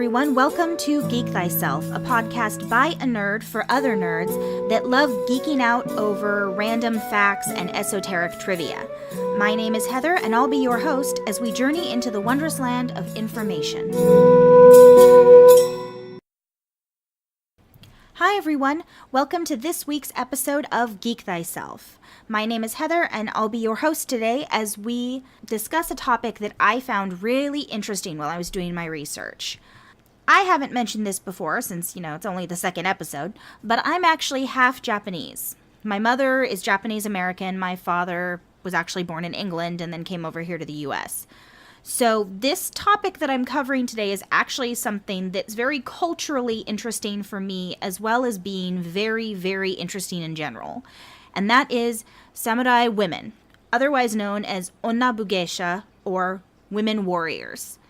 everyone. Welcome to Geek Thyself, a podcast by a nerd for other nerds that love geeking out over random facts and esoteric trivia. My name is Heather, and I'll be your host as we journey into the wondrous land of information. Hi, everyone. Welcome to this week's episode of Geek Thyself. My name is Heather, and I'll be your host today as we discuss a topic that I found really interesting while I was doing my research. I haven't mentioned this before since, it's only the second episode, but I'm actually half Japanese. My mother is Japanese American. My father was actually born in England and then came over here to the US. So this topic that I'm covering today is actually something that's very culturally interesting for me, as well as being very, very interesting in general. And that is samurai women, otherwise known as Onna-bugeisha, or women warriors.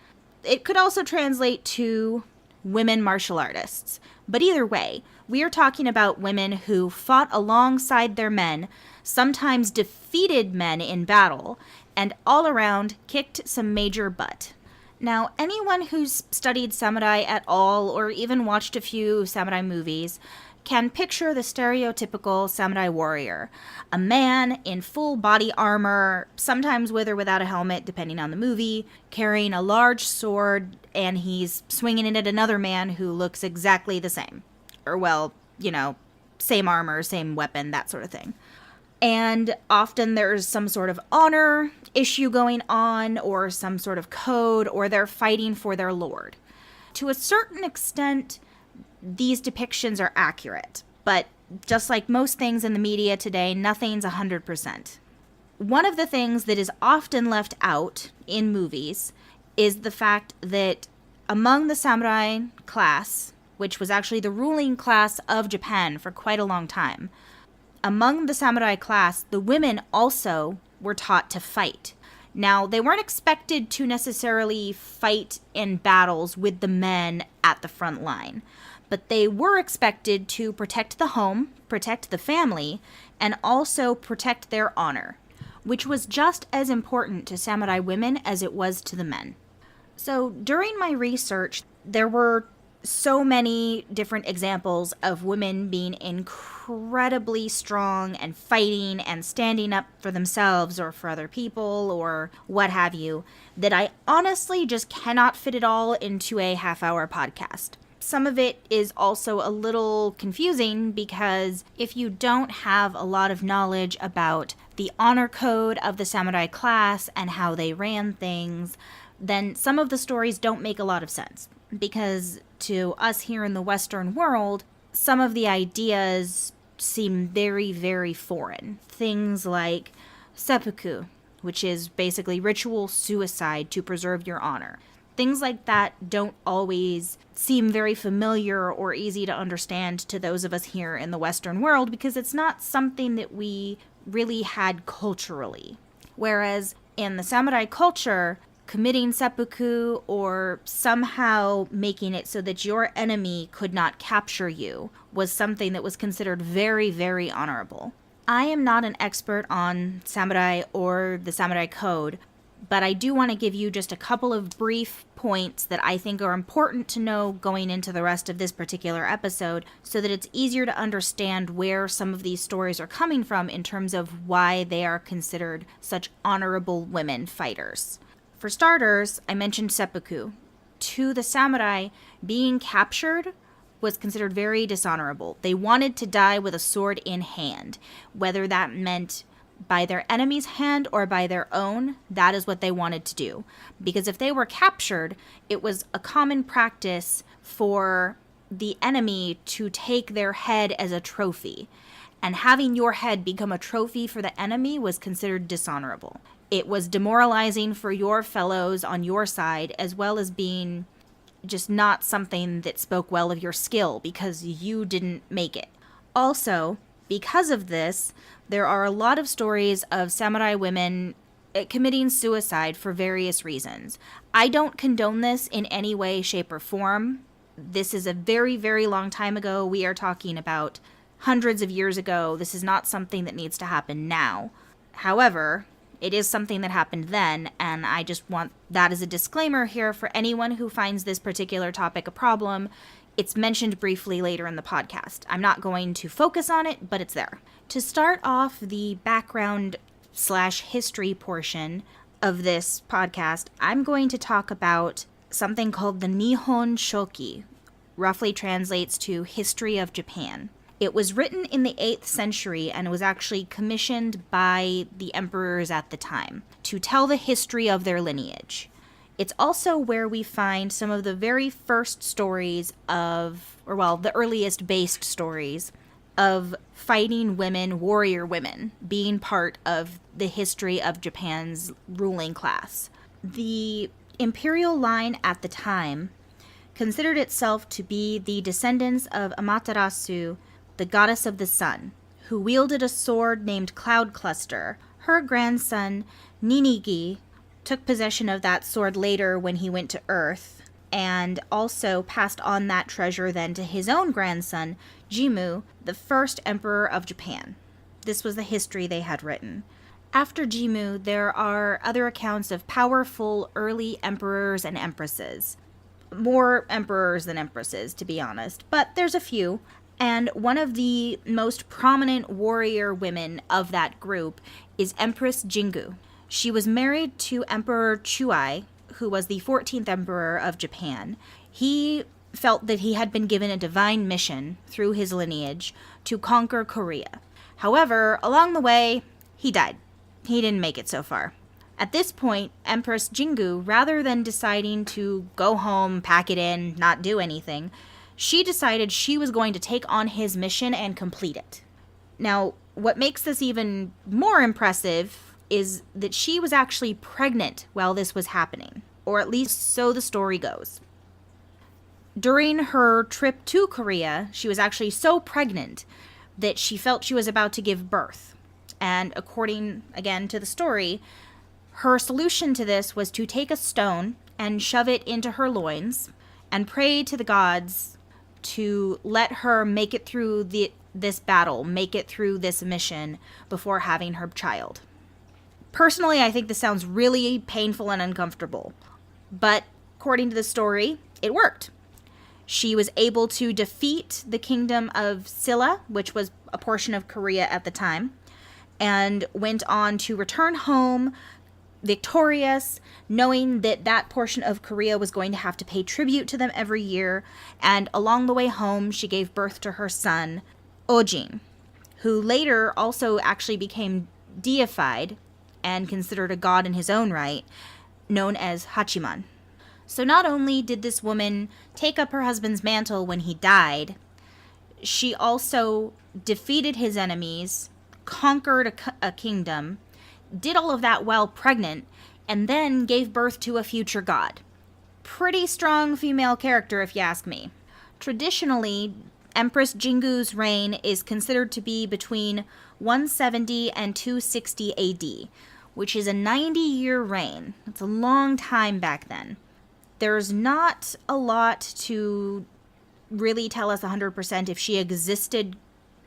It could also translate to women martial artists. But either way, we are talking about women who fought alongside their men, sometimes defeated men in battle, and all around kicked some major butt. Now, anyone who's studied samurai at all, or even watched a few samurai movies, can picture the stereotypical samurai warrior. A man in full body armor, sometimes with or without a helmet, depending on the movie, carrying a large sword, and he's swinging it at another man who looks exactly the same. Or, same armor, same weapon, that sort of thing. And often there's some sort of honor issue going on, or some sort of code, or they're fighting for their lord. To a certain extent, these depictions are accurate, but just like most things in the media today, nothing's 100%. One of the things that is often left out in movies is the fact that among the samurai class, which was actually the ruling class of Japan for quite a long time, among the samurai class, the women also were taught to fight. Now, they weren't expected to necessarily fight in battles with the men at the front line, but they were expected to protect the home, protect the family, and also protect their honor, which was just as important to samurai women as it was to the men. So during my research, there were so many different examples of women being incredibly strong and fighting and standing up for themselves or for other people or what have you, that I honestly just cannot fit it all into a half-hour podcast. Some of it is also a little confusing because if you don't have a lot of knowledge about the honor code of the samurai class and how they ran things, then some of the stories don't make a lot of sense. Because to us here in the Western world, some of the ideas seem very, very foreign. Things like seppuku, which is basically ritual suicide to preserve your honor. Things like that don't always seem very familiar or easy to understand to those of us here in the Western world because it's not something that we really had culturally. Whereas in the samurai culture, committing seppuku or somehow making it so that your enemy could not capture you was something that was considered very, very honorable. I am not an expert on samurai or the samurai code, but I do want to give you just a couple of brief points that I think are important to know going into the rest of this particular episode so that it's easier to understand where some of these stories are coming from in terms of why they are considered such honorable women fighters. For starters, I mentioned seppuku. To the samurai, being captured was considered very dishonorable. They wanted to die with a sword in hand. Whether that meant by their enemy's hand or by their own, that is what they wanted to do. Because if they were captured, it was a common practice for the enemy to take their head as a trophy. And having your head become a trophy for the enemy was considered dishonorable. It was demoralizing for your fellows on your side, as well as being just not something that spoke well of your skill because you didn't make it. Also, because of this, there are a lot of stories of samurai women committing suicide for various reasons. I don't condone this in any way, shape, or form. This is a very, very long time ago. We are talking about hundreds of years ago. This is not something that needs to happen now. However, It is something that happened then, and I just want that as a disclaimer here for anyone who finds this particular topic a problem. It's mentioned briefly later in the podcast. I'm not going to focus on it, but it's there. To start off the background/history portion of this podcast, I'm going to talk about something called the Nihon Shoki, roughly translates to History of Japan. It was written in the 8th century and was actually commissioned by the emperors at the time to tell the history of their lineage. It's also where we find some of the very first stories the earliest based stories of fighting women, warrior women, being part of the history of Japan's ruling class. The imperial line at the time considered itself to be the descendants of Amaterasu, the goddess of the sun, who wielded a sword named Cloud Cluster. Her grandson, Ninigi, took possession of that sword later when he went to Earth, and also passed on that treasure then to his own grandson, Jimmu, the first emperor of Japan. This was the history they had written. After Jimmu, there are other accounts of powerful early emperors and empresses. More emperors than empresses, to be honest, but there's a few. And one of the most prominent warrior women of that group is Empress Jingu. She was married to Emperor Chuai, who was the 14th emperor of Japan. He felt that he had been given a divine mission through his lineage to conquer Korea. However, along the way, he died. He didn't make it so far. At this point, Empress Jingu, rather than deciding to go home, pack it in, not do anything, she decided she was going to take on his mission and complete it. Now, what makes this even more impressive is that she was actually pregnant while this was happening, or at least so the story goes. During her trip to Korea, she was actually so pregnant that she felt she was about to give birth. And according, again, to the story, her solution to this was to take a stone and shove it into her loins and pray to the gods to let her make it through this battle, make it through this mission before having her child. Personally, I think this sounds really painful and uncomfortable, but according to the story, it worked. She was able to defeat the kingdom of Silla, which was a portion of Korea at the time, and went on to return home victorious, knowing that that portion of Korea was going to have to pay tribute to them every year. And along the way home, she gave birth to her son, Ojin, who later also actually became deified and considered a god in his own right, known as Hachiman. So not only did this woman take up her husband's mantle when he died, she also defeated his enemies, conquered a kingdom, did all of that while pregnant, and then gave birth to a future god. Pretty strong female character, if you ask me. Traditionally, Empress Jingu's reign is considered to be between 170 and 260 AD, which is a 90-year reign. It's a long time back then. There's not a lot to really tell us 100% if she existed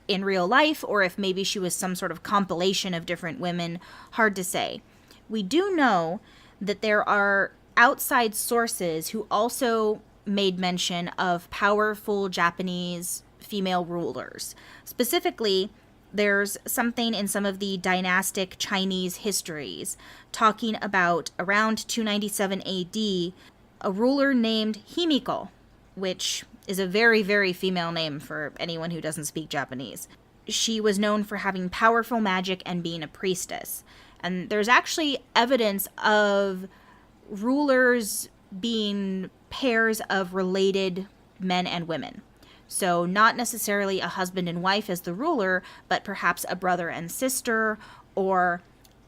in real life, or if maybe she was some sort of compilation of different women. Hard to say. We do know that there are outside sources who also made mention of powerful Japanese female rulers. Specifically, there's something in some of the dynastic Chinese histories talking about around 297 AD, a ruler named Himiko, which is a very, very female name for anyone who doesn't speak Japanese. She was known for having powerful magic and being a priestess. And there's actually evidence of rulers being pairs of related men and women. So not necessarily a husband and wife as the ruler, but perhaps a brother and sister or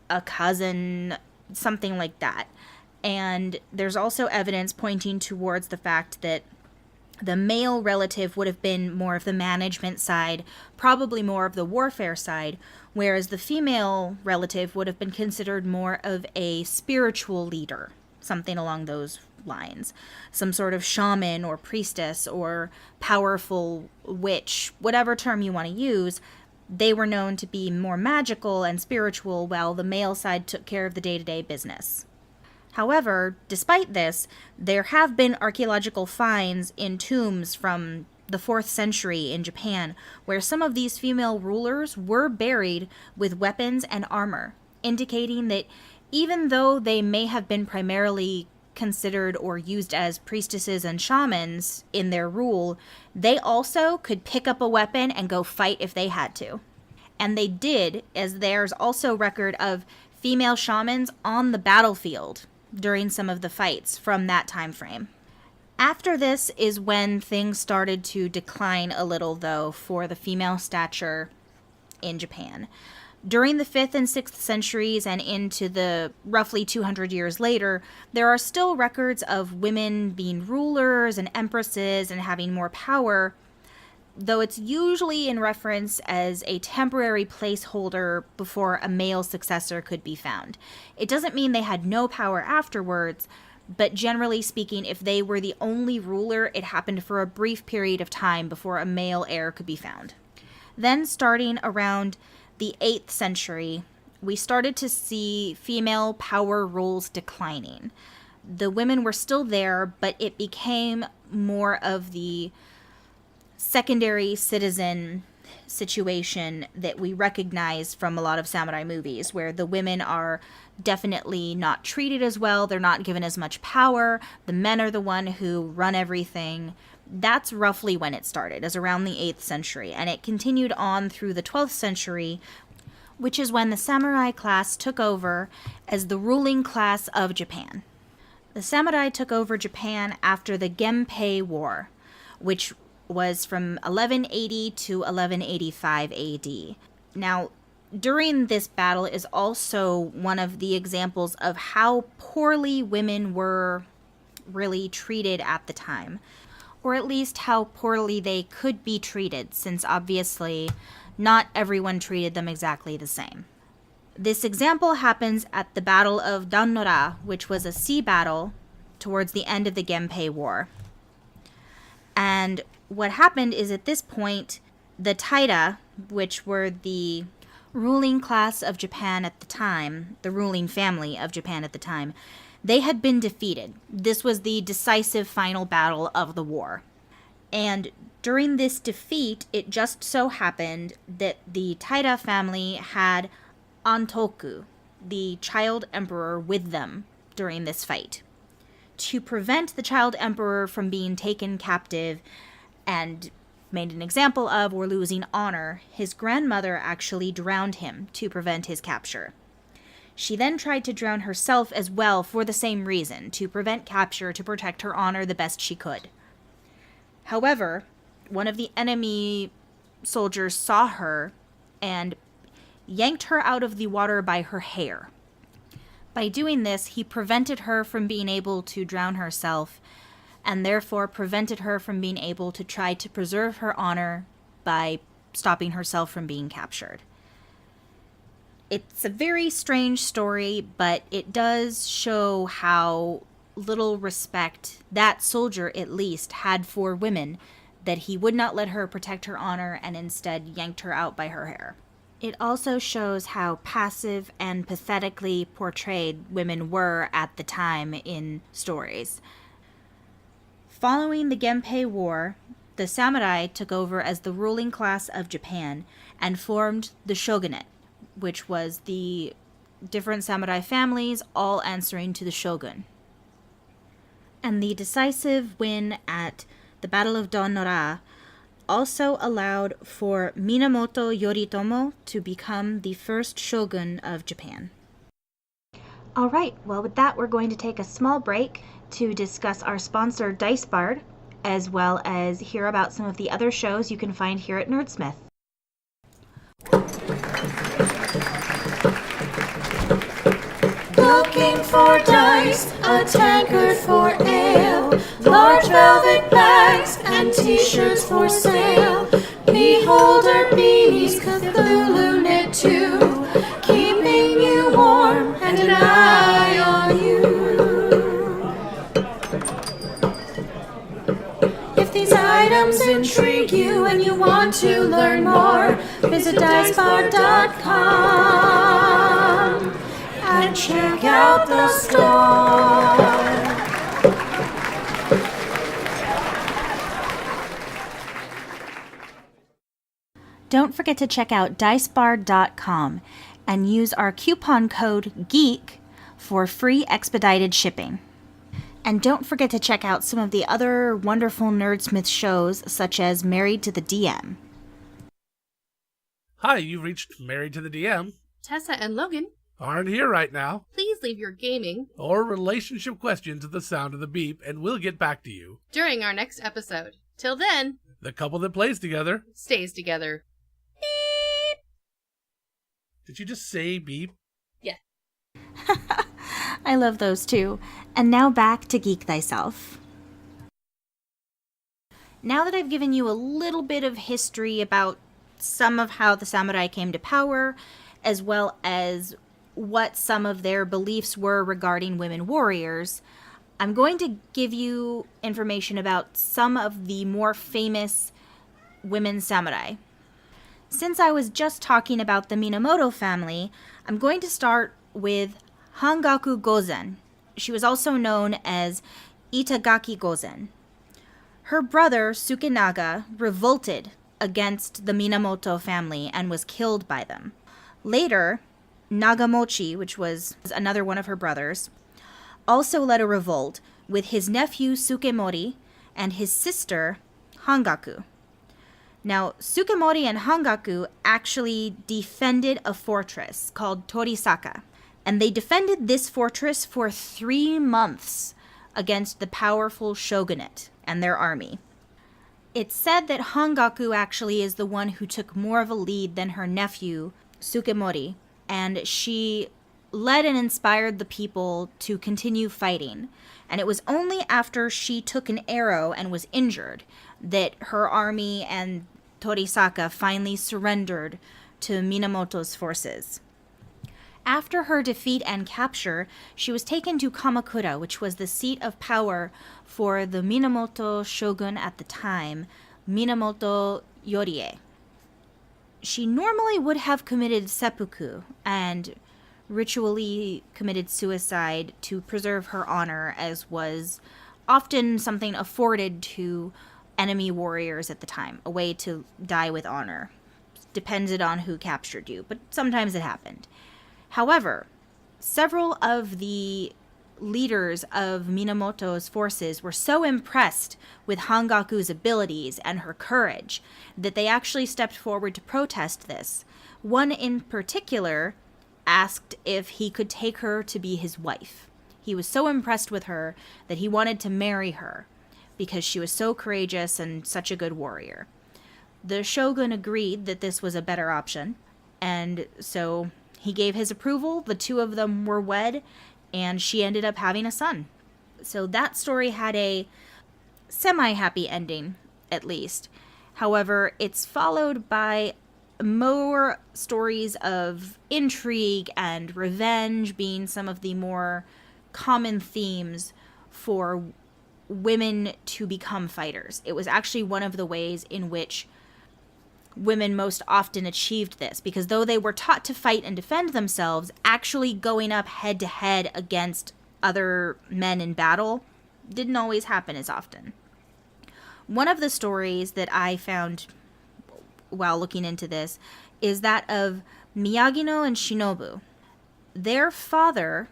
a cousin, something like that. And there's also evidence pointing towards the fact that the male relative would have been more of the management side, probably more of the warfare side, whereas the female relative would have been considered more of a spiritual leader, something along those lines. Some sort of shaman or priestess or powerful witch, whatever term you want to use. They were known to be more magical and spiritual, while the male side took care of the day-to-day business. However, despite this, there have been archaeological finds in tombs from the 4th century in Japan, where some of these female rulers were buried with weapons and armor, indicating that even though they may have been primarily considered or used as priestesses and shamans in their rule, they also could pick up a weapon and go fight if they had to. And they did, as there's also record of female shamans on the battlefield during some of the fights from that time frame. After this is when things started to decline a little, though, for the female stature in Japan. During the 5th and 6th centuries and into the roughly 200 years later, there are still records of women being rulers and empresses and having more power, though it's usually in reference as a temporary placeholder before a male successor could be found. It doesn't mean they had no power afterwards, but generally speaking, if they were the only ruler, it happened for a brief period of time before a male heir could be found. Then, starting around the 8th century, we started to see female power roles declining. The women were still there, but it became more of the secondary citizen situation that we recognize from a lot of samurai movies, where the women are definitely not treated as well, they're not given as much power, the men are the one who run everything. That's roughly when it started, as around the 8th century, and it continued on through the 12th century, which is when the samurai class took over as the ruling class of Japan. The samurai took over Japan after the Genpei War, which was from 1180 to 1185 AD. Now, during this battle is also one of the examples of how poorly women were really treated at the time, or at least how poorly they could be treated, since obviously not everyone treated them exactly the same. This example happens at the Battle of Dannora, which was a sea battle towards the end of the Genpei War. And what happened is, at this point, the Taira, which were the ruling class of Japan at the time, the ruling family of Japan at the time, they had been defeated. This was the decisive final battle of the war. And during this defeat, it just so happened that the Taira family had Antoku, the child emperor, with them during this fight. To prevent the child emperor from being taken captive and made an example of or losing honor, his grandmother actually drowned him to prevent his capture. She then tried to drown herself as well for the same reason, to prevent capture, to protect her honor the best she could. However, one of the enemy soldiers saw her and yanked her out of the water by her hair. By doing this, he prevented her from being able to drown herself, and therefore prevented her from being able to try to preserve her honor by stopping herself from being captured. It's a very strange story, but it does show how little respect that soldier, at least, had for women, that he would not let her protect her honor and instead yanked her out by her hair. It also shows how passive and pathetically portrayed women were at the time in stories. Following the Genpei War, the samurai took over as the ruling class of Japan and formed the shogunate, which was the different samurai families all answering to the shogun. And the decisive win at the Battle of Donnora also allowed for Minamoto Yoritomo to become the first shogun of Japan. All right, well, with that, we're going to take a small break to discuss our sponsor, DiceBard, as well as hear about some of the other shows you can find here at Nerdsmith. Looking for dice, a tankard for ale, large velvet bags and t-shirts for sale. Behold our beanies, Cthulhu knit too, keeping you warm and an eye on you. If these items intrigue you and you want to learn more, visit dicebar.com and check out the store. Don't forget to check out dicebar.com and use our coupon code GEEK for free expedited shipping. And don't forget to check out some of the other wonderful Nerdsmith shows, such as Married to the DM. Hi, you've reached Married to the DM. Tessa and Logan Aren't here right now. please leave your gaming Or relationship questions at the sound of the beep, and we'll get back to you. during our next episode. Till then, The couple that plays together. stays together. Did you just say beep? Yeah. I love those too. And now back to Geek Thyself. Now that I've given you a little bit of history about some of how the samurai came to power, as well as what some of their beliefs were regarding women warriors, I'm going to give you information about some of the more famous women samurai. Since I was just talking about the Minamoto family, I'm going to start with Hangaku Gozen. She was also known as Itagaki Gozen. Her brother, Sukenaga, revolted against the Minamoto family and was killed by them. Later, Nagamochi, which was another one of her brothers, also led a revolt with his nephew Sukemori and his sister Hangaku. Now, Sukemori and Hangaku actually defended a fortress called Torisaka, and they defended this fortress for 3 months against the powerful shogunate and their army. It's said that Hangaku actually is the one who took more of a lead than her nephew, Sukemori, and she led and inspired the people to continue fighting. And it was only after she took an arrow and was injured that her army and Torisaka finally surrendered to Minamoto's forces. After her defeat and capture, she was taken to Kamakura, which was the seat of power for the Minamoto shogun at the time, Minamoto Yorie. She normally would have committed seppuku and ritually committed suicide to preserve her honor, as was often something afforded to enemy warriors at the time, a way to die with honor. Depended on who captured you, but sometimes it happened. However, several of the leaders of Minamoto's forces were so impressed with Hangaku's abilities and her courage that they actually stepped forward to protest this. One in particular asked if he could take her to be his wife. He was so impressed with her that he wanted to marry her because she was so courageous and such a good warrior. The shogun agreed that this was a better option, and so he gave his approval. The two of them were wed, and she ended up having a son. So that story had a semi-happy ending, at least. However, it's followed by more stories of intrigue and revenge being some of the more common themes for women to become fighters. It was actually one of the ways in which women most often achieved this, because though they were taught to fight and defend themselves, actually going up head to head against other men in battle didn't always happen as often. One of the stories that I found while looking into this is that of Miyagino and Shinobu. Their father,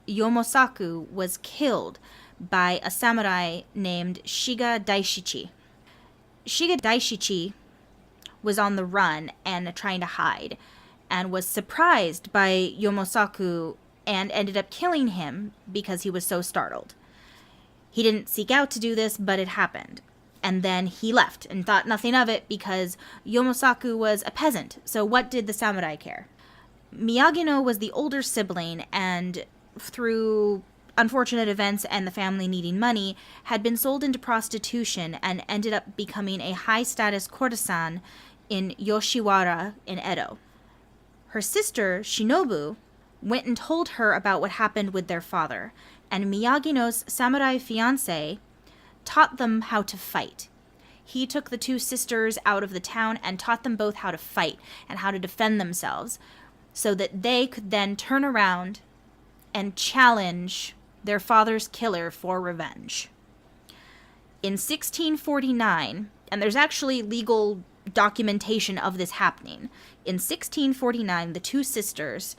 Yomosaku, was killed by a samurai named Shiga Daishichi. Shiga Daishichi was on the run and trying to hide, and was surprised by Yomosaku and ended up killing him because he was so startled. He didn't seek out to do this, but it happened. And then he left and thought nothing of it because Yomosaku was a peasant, so what did the samurai care? Miyagino was the older sibling, and through unfortunate events and the family needing money, had been sold into prostitution and ended up becoming a high-status courtesan in Yoshiwara in Edo. Her sister, Shinobu, went and told her about what happened with their father, and Miyagino's samurai fiancé taught them how to fight. he took the two sisters out of the town and taught them both how to fight and how to defend themselves so that they could then turn around and challenge their father's killer for revenge. In 1649, and there's actually legal documentation of this happening, in 1649, the two sisters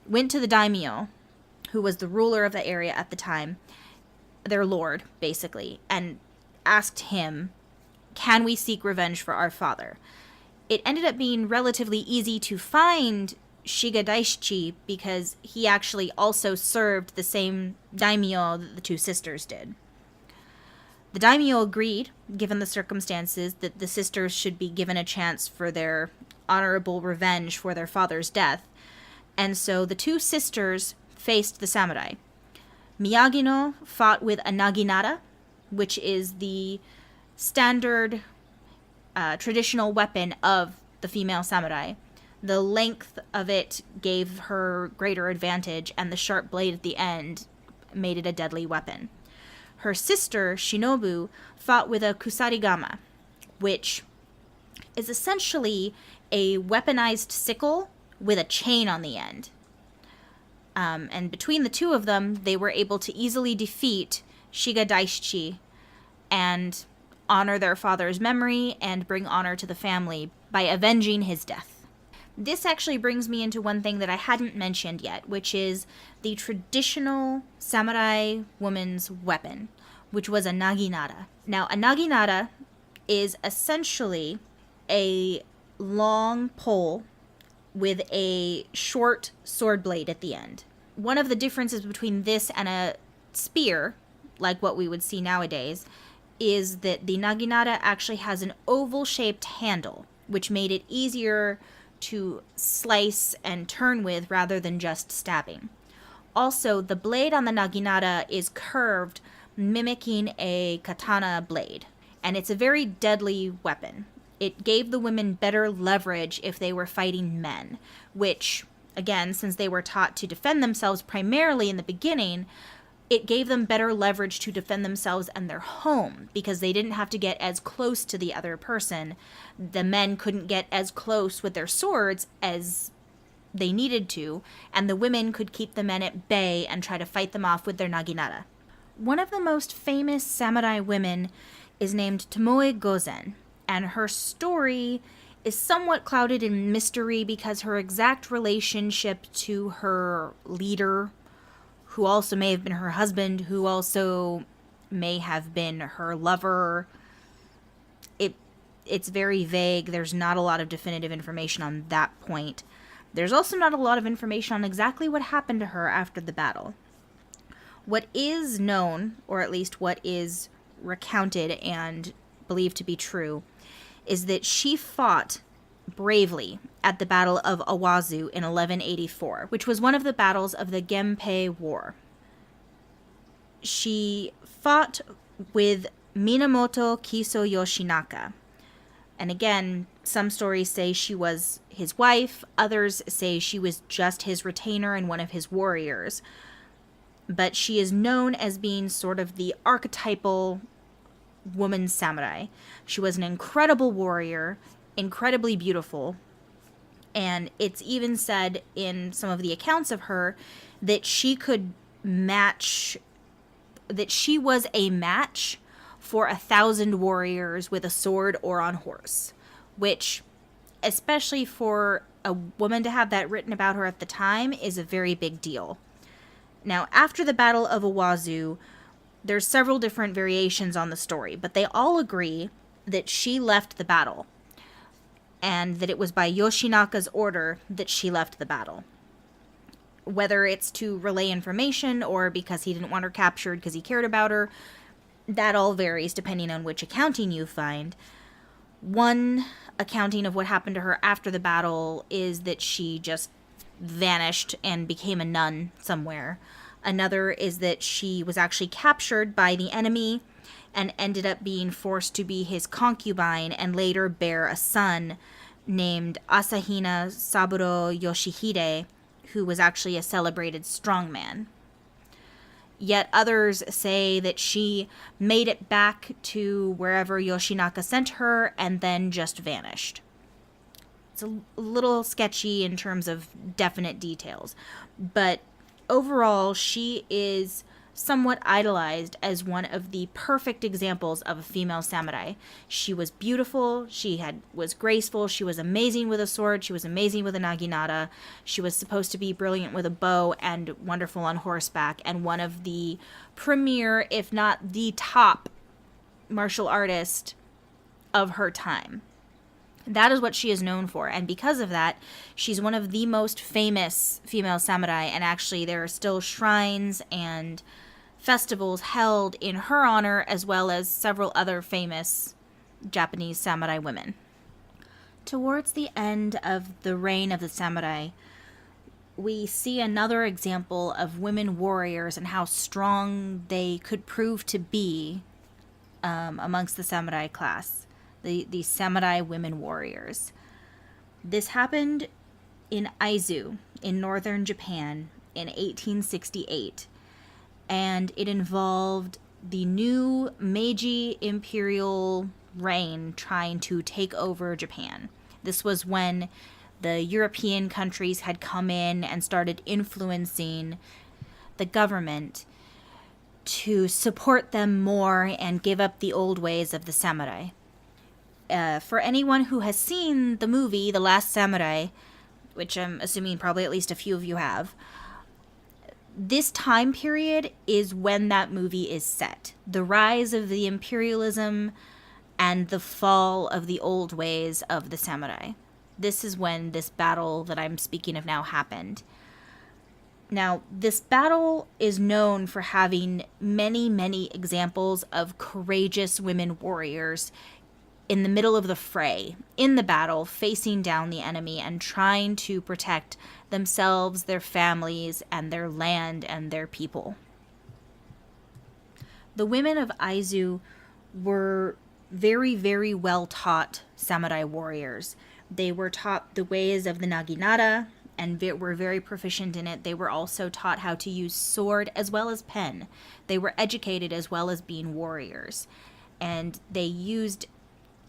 went to the daimyo, who was the ruler of the area at the time, their lord, basically, and asked him, can we seek revenge for our father? It ended up being relatively easy to find Shiga Daishichi because he actually also served the same daimyo that the two sisters did. The daimyo agreed, given the circumstances, that the sisters should be given a chance for their honorable revenge for their father's death, and so the two sisters faced the samurai. Miyagino fought with a naginata, which is the standard traditional weapon of the female samurai. The length of it gave her greater advantage, and the sharp blade at the end made it a deadly weapon. Her sister, Shinobu, fought with a kusarigama, which is essentially a weaponized sickle with a chain on the end. And between the two of them, they were able to easily defeat Shiga Daishichi and honor their father's memory and bring honor to the family by avenging his death. This actually brings me into one thing that I hadn't mentioned yet, which is the traditional samurai woman's weapon, which was a naginata. Now, a naginata is essentially a long pole with a short sword blade at the end. One of the differences between this and a spear, like what we would see nowadays, is that the naginata actually has an oval-shaped handle, which made it easier to slice and turn with rather than just stabbing. Also, the blade on the naginata is curved, mimicking a katana blade, and it's a very deadly weapon. It gave the women better leverage if they were fighting men, which, again, since they were taught to defend themselves primarily in the beginning, it gave them better leverage to defend themselves and their home because they didn't have to get as close to the other person. The men couldn't get as close with their swords as they needed to, and the women could keep the men at bay and try to fight them off with their naginata. One of the most famous samurai women is named Tomoe Gozen, and her story is somewhat clouded in mystery because her exact relationship to her leader, who also may have been her husband, who also may have been her lover, it's very vague. There's not a lot of definitive information on that point. There's also not a lot of information on exactly what happened to her after the battle. What is known, or at least what is recounted and believed to be true, is that she fought bravely at the Battle of Awazu in 1184, which was one of the battles of the Genpei War. She fought with Minamoto Kiso Yoshinaka. And again, some stories say she was his wife, others say she was just his retainer and one of his warriors. But she is known as being sort of the archetypal woman samurai. She was an incredible warrior, incredibly beautiful, and it's even said in some of the accounts of her that she was a match for 1,000 warriors with a sword or on horse, which, especially for a woman to have that written about her at the time, is a very big deal. Now, after the Battle of Awazu, there's several different variations on the story, but they all agree that she left the battle, and that it was by Yoshinaka's order that she left the battle. Whether it's to relay information or because he didn't want her captured because he cared about her, that all varies depending on which accounting you find. One accounting of what happened to her after the battle is that she just vanished and became a nun somewhere. Another is that she was actually captured by the enemy and ended up being forced to be his concubine and later bear a son named Asahina Saburo Yoshihide, who was actually a celebrated strongman. Yet others say that she made it back to wherever Yoshinaka sent her and then just vanished. It's a little sketchy in terms of definite details, but overall, she is somewhat idolized as one of the perfect examples of a female samurai. She was beautiful, was graceful, she was amazing with a sword, she was amazing with a naginata, she was supposed to be brilliant with a bow and wonderful on horseback, and one of the premier, if not the top, martial artist of her time. That is what she is known for, and because of that, she's one of the most famous female samurai, and actually there are still shrines and festivals held in her honor, as well as several other famous Japanese samurai women. Towards the end of the reign of the samurai, we see another example of women warriors and how strong they could prove to be amongst the samurai class. The samurai women warriors. This happened in Aizu, in northern Japan, in 1868, and it involved the new Meiji imperial reign trying to take over Japan. This was when the European countries had come in and started influencing the government to support them more and give up the old ways of the samurai. For anyone who has seen the movie The Last Samurai, which I'm assuming probably at least a few of you have, this time period is when that movie is set. The rise of the imperialism and the fall of the old ways of the samurai. This is when this battle that I'm speaking of now happened. Now, this battle is known for having many, many examples of courageous women warriors in the middle of the fray, in the battle, facing down the enemy and trying to protect themselves, their families, and their land and their people. The women of Aizu were very, very well taught samurai warriors. They were taught the ways of the naginata and were very proficient in it. They were also taught how to use sword as well as pen. They were educated as well as being warriors. And they used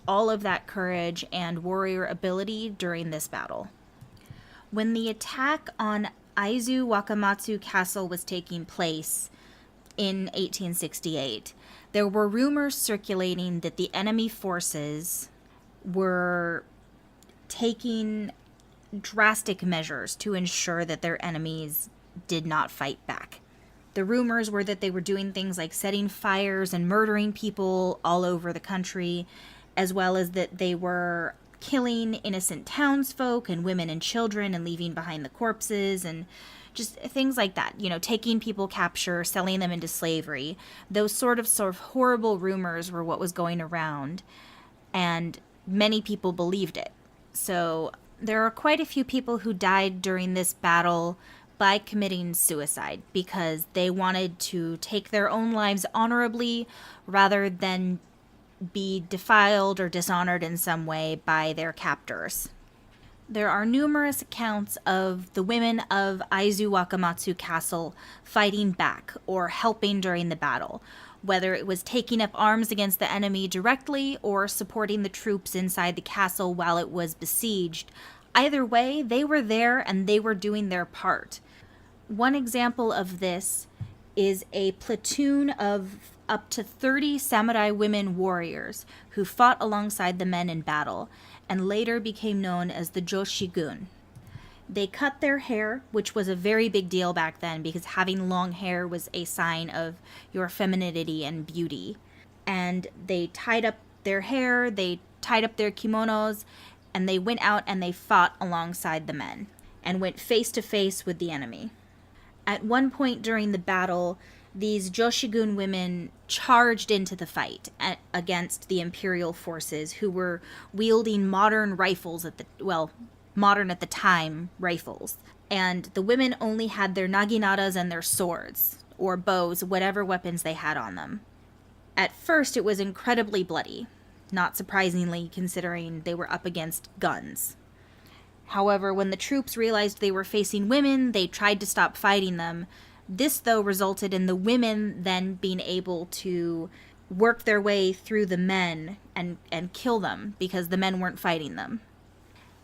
all of that courage and warrior ability during this battle. When the attack on Aizu Wakamatsu Castle was taking place in 1868, there were rumors circulating that the enemy forces were taking drastic measures to ensure that their enemies did not fight back. The rumors were that they were doing things like setting fires and murdering people all over the country, as well as that they were killing innocent townsfolk and women and children and leaving behind the corpses and just things like that. You know, taking people capture, selling them into slavery. Those sort of horrible rumors were what was going around, and many people believed it. So there are quite a few people who died during this battle by committing suicide because they wanted to take their own lives honorably rather than be defiled or dishonored in some way by their captors. There are numerous accounts of the women of Aizu Wakamatsu Castle fighting back or helping during the battle, whether it was taking up arms against the enemy directly or supporting the troops inside the castle while it was besieged. Either way, they were there and they were doing their part. One example of this is a platoon of up to 30 samurai women warriors who fought alongside the men in battle and later became known as the Joshigun. They cut their hair, which was a very big deal back then because having long hair was a sign of your femininity and beauty. And they tied up their hair, they tied up their kimonos, and they went out and they fought alongside the men and went face to face with the enemy. At one point during the battle, these Joshigun women charged into the fight against the imperial forces who were wielding modern rifles modern at the time rifles. And the women only had their naginatas and their swords, or bows, whatever weapons they had on them. At first, it was incredibly bloody, not surprisingly considering they were up against guns. However, when the troops realized they were facing women, they tried to stop fighting them, This, though, resulted in the women then being able to work their way through the men and kill them because the men weren't fighting them.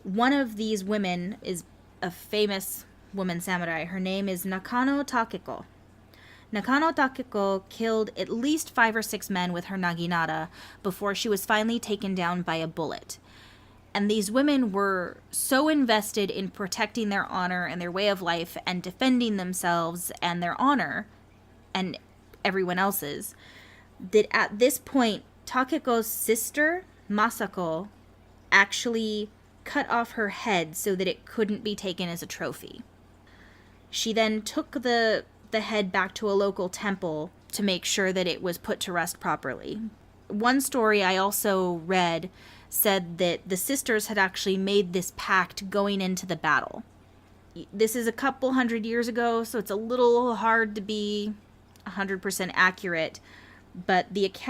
One of these women is a famous woman samurai. Her name is Nakano Takeko. Nakano Takeko killed at least 5 or 6 men with her naginata before she was finally taken down by a bullet. And these women were so invested in protecting their honor and their way of life and defending themselves and their honor and everyone else's that at this point, Takeko's sister, Masako, actually cut off her head so that it couldn't be taken as a trophy. She then took the head back to a local temple to make sure that it was put to rest properly. One story I also read said that the sisters had actually made this pact going into the battle. This is a couple hundred years ago, so it's a little hard to be 100% accurate, but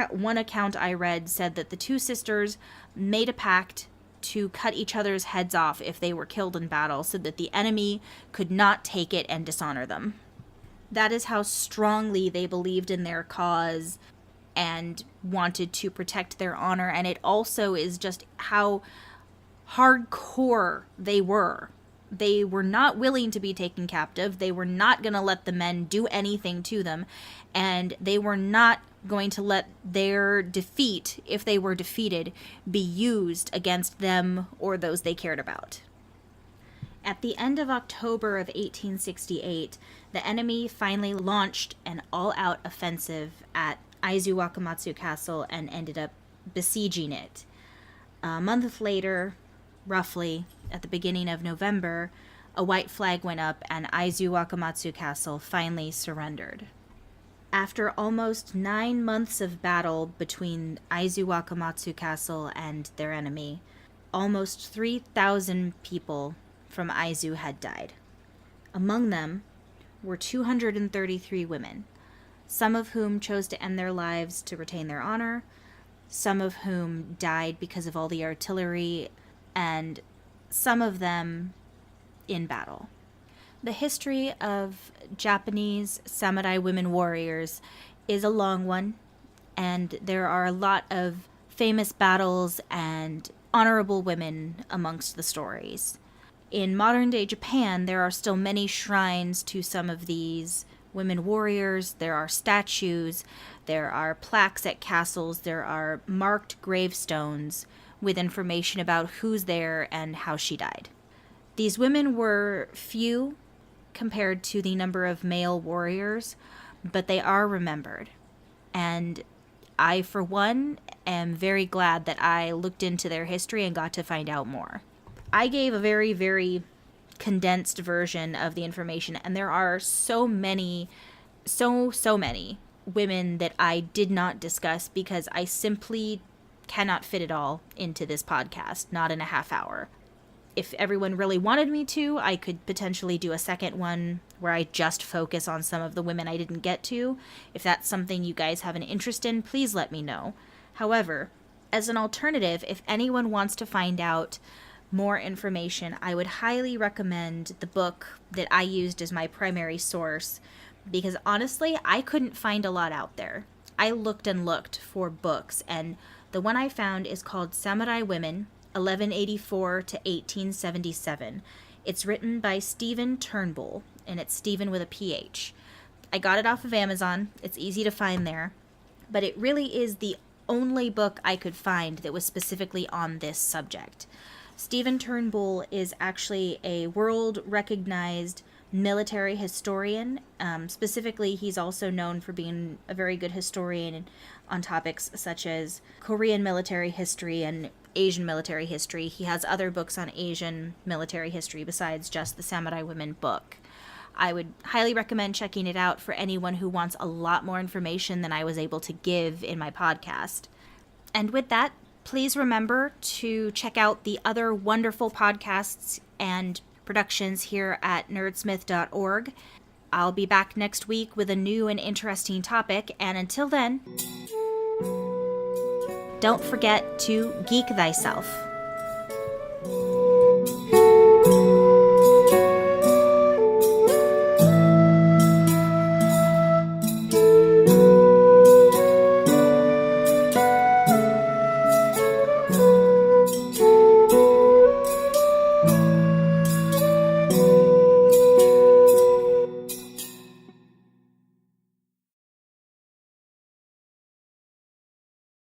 one account I read said that the 2 sisters made a pact to cut each other's heads off if they were killed in battle so that the enemy could not take it and dishonor them. That is how strongly they believed in their cause and wanted to protect their honor, and it also is just how hardcore they were. They were not willing to be taken captive. They were not going to let the men do anything to them, and they were not going to let their defeat, if they were defeated, be used against them or those they cared about. At the end of October of 1868, the enemy finally launched an all-out offensive at Aizu Wakamatsu Castle and ended up besieging it. A month later, roughly at the beginning of November, a white flag went up and Aizu Wakamatsu Castle finally surrendered. After almost 9 months of battle between Aizu Wakamatsu Castle and their enemy, almost 3,000 people from Aizu had died. Among them were 233 women, some of whom chose to end their lives to retain their honor, some of whom died because of all the artillery, and some of them in battle. The history of Japanese samurai women warriors is a long one, and there are a lot of famous battles and honorable women amongst the stories. In modern-day Japan, there are still many shrines to some of these women warriors. There are statues, there are plaques at castles, there are marked gravestones with information about who's there and how she died. These women were few compared to the number of male warriors, but they are remembered. And I, for one, am very glad that I looked into their history and got to find out more. I gave a very, very condensed version of the information, and there are so many women that I did not discuss because I simply cannot fit it all into this podcast, not in a half hour. If everyone really wanted me to, I could potentially do a second one where I just focus on some of the women I didn't get to. If that's something you guys have an interest in, please let me know. However, as an alternative, if anyone wants to find out more information, I would highly recommend the book that I used as my primary source, because honestly, I couldn't find a lot out there. I looked and looked for books, and the one I found is called Samurai Women, 1184 to 1877. It's written by Stephen Turnbull, and it's Stephen with a PH. I got it off of Amazon. It's easy to find there, but it really is the only book I could find that was specifically on this subject. Stephen Turnbull is actually a world-recognized military historian. Specifically, he's also known for being a very good historian on topics such as Korean military history and Asian military history. He has other books on Asian military history besides just the Samurai Women book. I would highly recommend checking it out for anyone who wants a lot more information than I was able to give in my podcast. And with that, please remember to check out the other wonderful podcasts and productions here at nerdsmith.org. I'll be back next week with a new and interesting topic, and until then, don't forget to geek thyself.